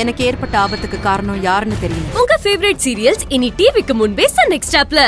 எனக்கு ஏற்பட்ட ஆபத்துக்கு காரணம் யாருன்னு தெரியும். உங்க ஃபேவரட் சீரியல்ஸ் இனி டிவிக்கு முன்பே சன் நெக்ஸ்ட் ஆப்ல.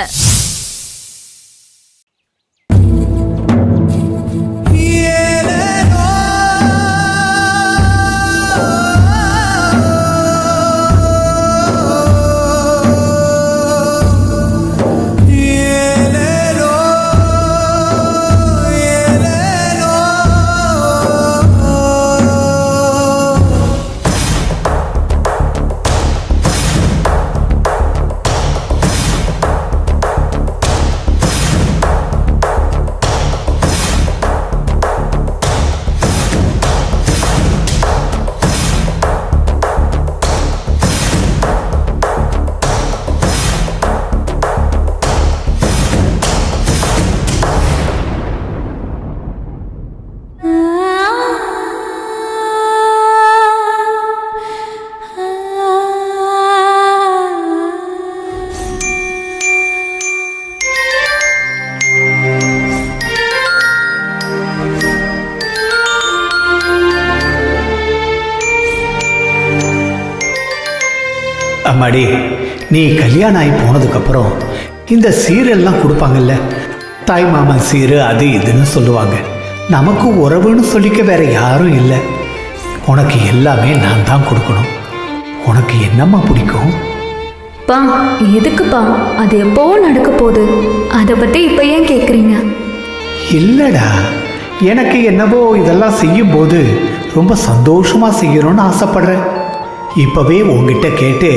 அம்மாடி, நீ கல்யாணம் ஆகி போனதுக்கப்புறம் இந்த சீரெல்லாம் கொடுப்பாங்கல்ல, தாய் மாமன் சீரு அது இதுன்னு சொல்லுவாங்க. நமக்கு உறவுன்னு சொல்லிக்க வேற யாரும் இல்லை. உனக்கு எல்லாமே நான் தான் கொடுக்கணும். உனக்கு என்னம்மா பிடிக்கும்? பா, எதுக்குப்பா? அது எப்போவோ நடக்க போகுது. அதை பற்றி இப்போ ஏன் கேட்குறீங்க? இல்லைடா, எனக்கு என்னவோ இதெல்லாம் செய்யும்போது ரொம்ப சந்தோஷமாக செய்யணும்னு ஆசைப்படுறேன். இப்போவே உங்ககிட்ட கேட்டு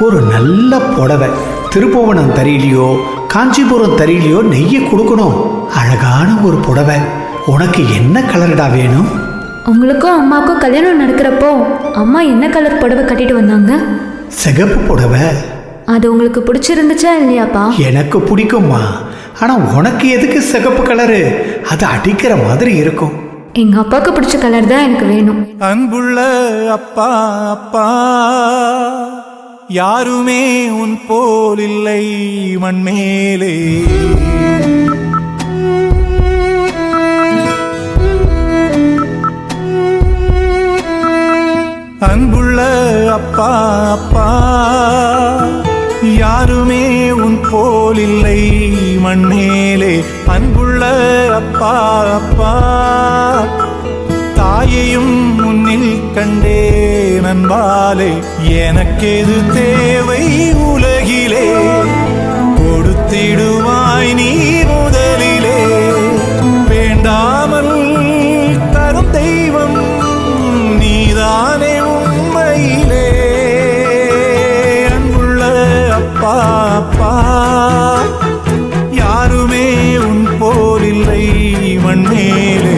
ஒரு நல்ல புடவை திருப்புவனம் தறியிலையோ காஞ்சிபுரம் தறியிலையோ நெய்ய கொடுக்கணும். அழகான ஒரு புடவை. உனக்கு என்ன கலர்டா வேணும்? உங்களுக்கும் அம்மாவுக்கும் கல்யாணம் நடக்கிறப்போ அம்மா என்ன கலர் புடவை கட்டிட்டு வந்தாங்க? சிகப்பு புடவை. அது உங்களுக்கு பிடிச்சிருந்துச்சா இல்லையாப்பா? எனக்கு பிடிக்கும்மா. ஆனால் உனக்கு எதுக்கு சிகப்பு கலரு? அது அடிக்கிற மாதிரி இருக்கும். எங்க அப்பாவுக்கு பிடிச்ச கலர் தான் எனக்கு வேணும். அன்புள்ள அப்பா அப்பா, யாருமே உன் போல் இல்லை மண்மேலே. அன்புள்ள அப்பா அப்பா, யாருமே உன் போல் இல்லை மண்மேலே. அன்புள்ள அப்பா அப்பா, தாயையும் முன்னில் கண்டே நண்பாலே. எனக்கெது தேவை உலகிலே, கொடுத்திடுவாய் நீ முதலிலே. வேண்டாமல் தரும் தெய்வம் நீதானே உண்மையிலே. அன்புள்ள அப்பா அப்பா, யாருமே உன் போல் இல்லை மண்மேலே.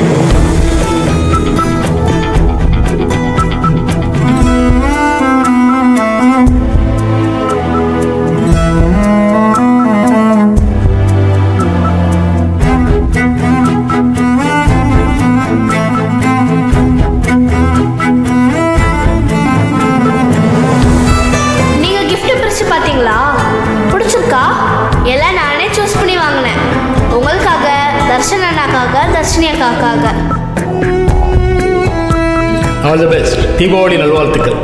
All the best. தீபாவளி நல்வாழ்த்துக்கள்.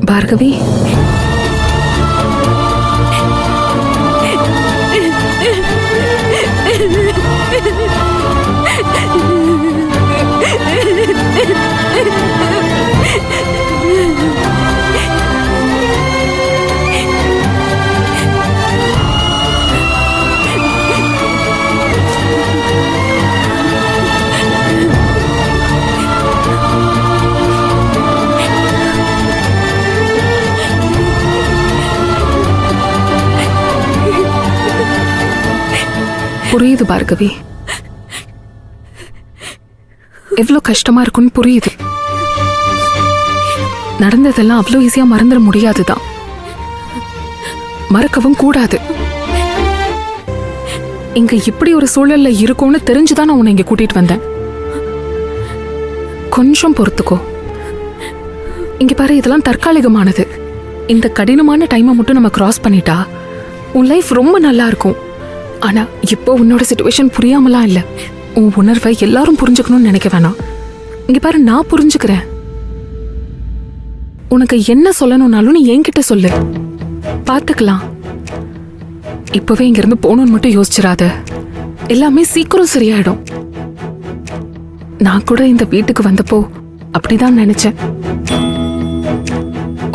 பார்கவி, புரியுது பார்கவி, எவ்வளவு கஷ்டமா இருக்குன்னு புரியுது. நடந்ததெல்லாம் அவ்வளோ ஈஸியா மறந்துட முடியாதுதான், மறக்கவும் கூடாது. இங்க இப்படி ஒரு சூழல்ல இருக்கும்னு தெரிஞ்சுதான் நான் உன்னை இங்க கூட்டிட்டு வந்தேன். கொஞ்சம் பொறுத்துக்கோ. இங்க பாரு, இதெல்லாம் தற்காலிகமானது. இந்த கடினமான டைமை மட்டும் நம்ம கிராஸ் பண்ணிட்டா உன் லைஃப் ரொம்ப நல்லா இருக்கும். ஆனா இப்போ உன்னோட சிச்சுவேஷன் புரியாமலாம் இல்ல. உன் உணர்வை எல்லாரும் புரிஞ்சுக்கணும்னு நினைக்க வேணாம். இங்க பாரு, நான் புரிஞ்சுக்கிறேன். உனக்கு என்ன சொல்லணும்னாலும் நீ என்கிட்ட சொல்லு, பார்த்துக்கலாம். இப்பவே இங்க இருந்து போகணும்னு மட்டும் யோசிச்சிடாத. எல்லாமே சீக்கிரம் சரியாயிடும். நான் கூட இந்த வீட்டுக்கு வந்தப்போ அப்படிதான் நினைச்சேன்.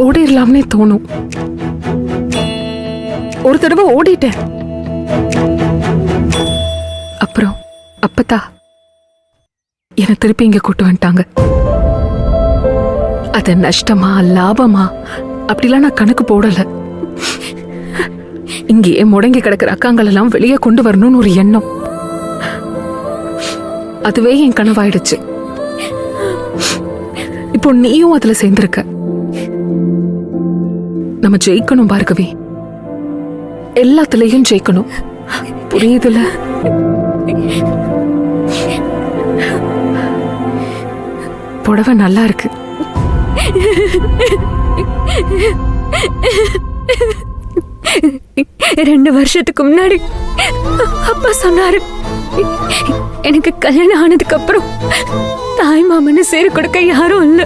ஓடிடலாம்னே தோணும். ஒரு தடவை ஓடிட்டேன். அப்புறம் அப்பத்தா என்னை திருப்பி இங்க கூட்டு வந்துட்டாங்க. அது நஷ்டமா லாபமா அப்படிலாம் நான் கணக்கு போடல. இங்கேயே முடங்கி கிடக்கிற அக்காங்கள் எல்லாம் வெளியே கொண்டு வரணும்னு ஒரு எண்ணம். அதுவே என் கனவாயிடுச்சு. இப்போ நீயும் அதுல சேர்ந்திருக்க. நம்ம ஜெயிக்கணும் பார்கவி, எல்லாத்துலயும் ஜெயிக்கணும். புரியுதுல? புடவை நல்லா இருக்கு. ரெண்டு வருஷத்துக்கு முன்னாடி அப்பா சொன்னாரு, எனக்கு கல்யாணம் ஆனதுக்கு அப்புறம் தாய் மாமன்னு சேர கொடுக்க யாரும் இல்ல,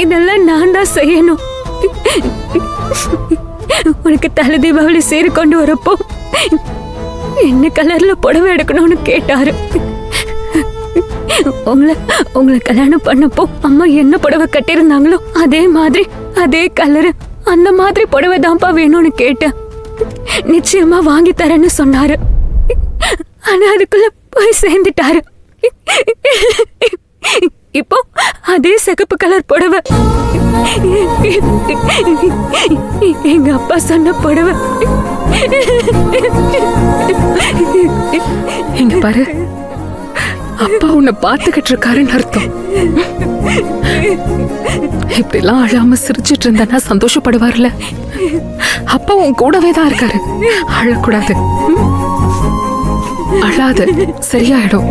இதெல்லாம் நான் தான் செய்யணும். உனக்கு தலை தீபாவளி சேர கொண்டு வரப்போ என்ன கலர்ல புடவை எடுக்கணும்னு கேட்டாரு. உங்களை கல்யாணம் பண்ணப்போ அம்மா என்ன புடவை கட்டிருந்தாங்களோ அதே மாதிரி அதே கலரு அந்த மாதிரி புடவை தான்ப்பா வேணும்னு கேட்டேன். நிச்சயமா வாங்கி தரேன்னு சொன்னாரு. ஆனா அதுக்குள்ள போய் சேர்ந்துட்டாரு. இப்போ அதே சிகப்பு கலர் புடவை, எங்க அப்பா சொன்ன புடவை. இங்க பாரு, அப்பா உன்னை பார்த்துக்கிட்டு இருக்காருன்னு அர்த்தம். இப்படி எல்லாம் அழாம சிரிச்சிட்டு இருந்தா சந்தோஷப்படுவார்ல. அப்பா உன் கூடவே தான் இருக்காரு. அழக்கூடாது, அழாது, சரியாயிடும்.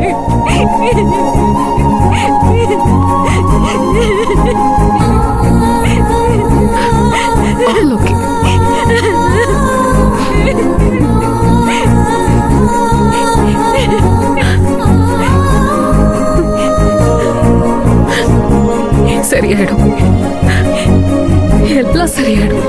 All okay. சரியாயிடும், எல்லாம் சரியாயிடும்.